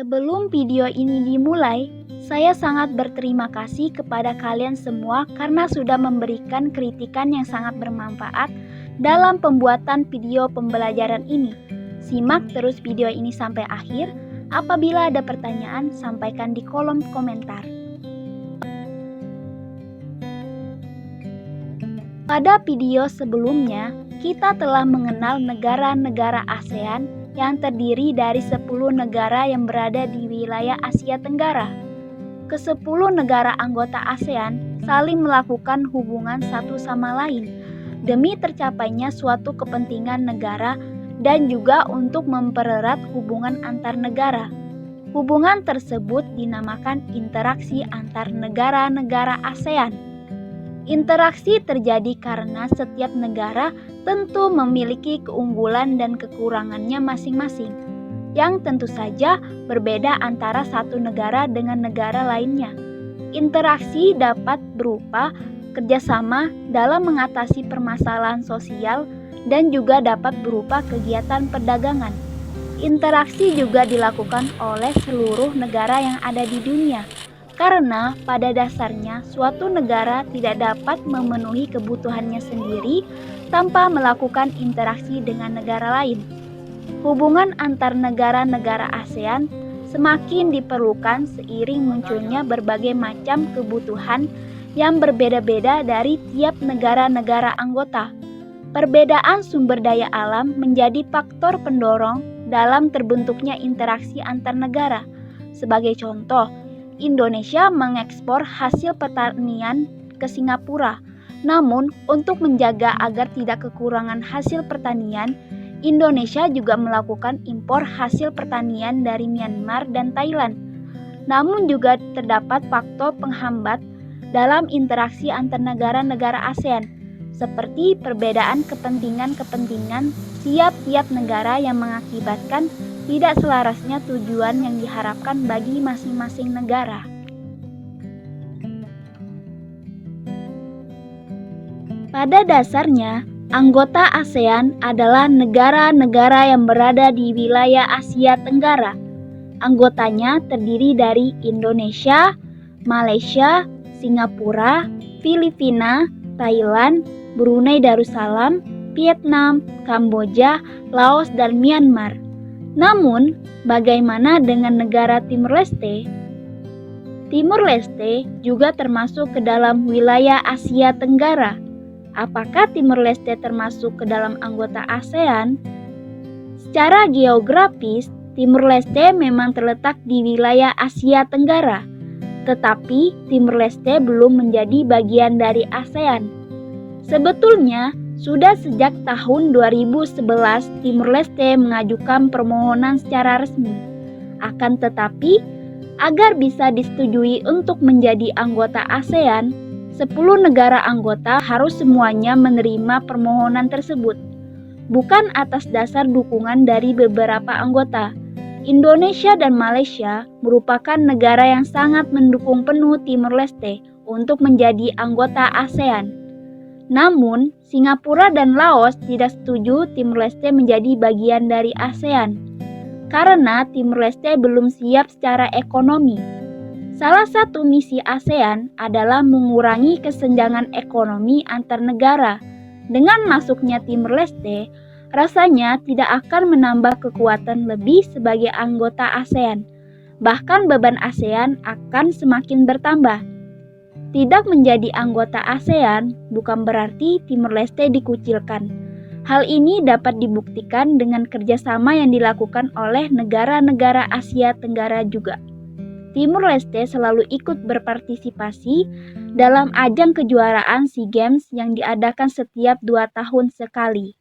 Sebelum video ini dimulai, saya sangat berterima kasih kepada kalian semua karena sudah memberikan kritikan yang sangat bermanfaat dalam pembuatan video pembelajaran ini. Simak terus video ini sampai akhir. Apabila ada pertanyaan, sampaikan di kolom komentar. Pada video sebelumnya, kita telah mengenal negara-negara ASEAN yang terdiri dari 10 negara yang berada di wilayah Asia Tenggara. Ke-10 negara anggota ASEAN saling melakukan hubungan satu sama lain demi tercapainya suatu kepentingan negara dan juga untuk mempererat hubungan antar negara. Hubungan tersebut dinamakan interaksi antar negara-negara ASEAN. Interaksi terjadi karena setiap negara tentu memiliki keunggulan dan kekurangannya masing-masing, yang tentu saja berbeda antara satu negara dengan negara lainnya. Interaksi dapat berupa kerjasama dalam mengatasi permasalahan sosial dan juga dapat berupa kegiatan perdagangan. Interaksi juga dilakukan oleh seluruh negara yang ada di dunia. Karena pada dasarnya suatu negara tidak dapat memenuhi kebutuhannya sendiri tanpa melakukan interaksi dengan negara lain. Hubungan antar negara-negara ASEAN semakin diperlukan seiring munculnya berbagai macam kebutuhan yang berbeda-beda dari tiap negara-negara anggota. Perbedaan sumber daya alam menjadi faktor pendorong dalam terbentuknya interaksi antar negara. Sebagai contoh, Indonesia mengekspor hasil pertanian ke Singapura. Namun, untuk menjaga agar tidak kekurangan hasil pertanian, Indonesia juga melakukan impor hasil pertanian dari Myanmar dan Thailand. Namun juga terdapat faktor penghambat dalam interaksi antar negara-negara ASEAN, seperti perbedaan kepentingan-kepentingan tiap-tiap negara yang mengakibatkan tidak selarasnya tujuan yang diharapkan bagi masing-masing negara. Pada dasarnya, anggota ASEAN adalah negara-negara yang berada di wilayah Asia Tenggara. Anggotanya terdiri dari Indonesia, Malaysia, Singapura, Filipina, Thailand, Brunei Darussalam, Vietnam, Kamboja, Laos, dan Myanmar. Namun, bagaimana dengan negara Timur Leste? Timur Leste juga termasuk ke dalam wilayah Asia Tenggara. Apakah Timur Leste termasuk ke dalam anggota ASEAN? Secara geografis, Timur Leste memang terletak di wilayah Asia Tenggara, tetapi Timur Leste belum menjadi bagian dari ASEAN. Sebetulnya, sudah sejak tahun 2011 Timur Leste mengajukan permohonan secara resmi. Akan tetapi, agar bisa disetujui untuk menjadi anggota ASEAN, 10 negara anggota harus semuanya menerima permohonan tersebut. Bukan atas dasar dukungan dari beberapa anggota. Indonesia dan Malaysia merupakan negara yang sangat mendukung penuh Timur Leste untuk menjadi anggota ASEAN. Namun, Singapura dan Laos tidak setuju Timur Leste menjadi bagian dari ASEAN karena Timur Leste belum siap secara ekonomi. Salah satu misi ASEAN adalah mengurangi kesenjangan ekonomi antar negara. Dengan masuknya Timur Leste, rasanya tidak akan menambah kekuatan lebih sebagai anggota ASEAN. Bahkan beban ASEAN akan semakin bertambah. Tidak menjadi anggota ASEAN bukan berarti Timur Leste dikucilkan. Hal ini dapat dibuktikan dengan kerjasama yang dilakukan oleh negara-negara Asia Tenggara juga. Timur Leste selalu ikut berpartisipasi dalam ajang kejuaraan SEA Games yang diadakan setiap 2 tahun sekali.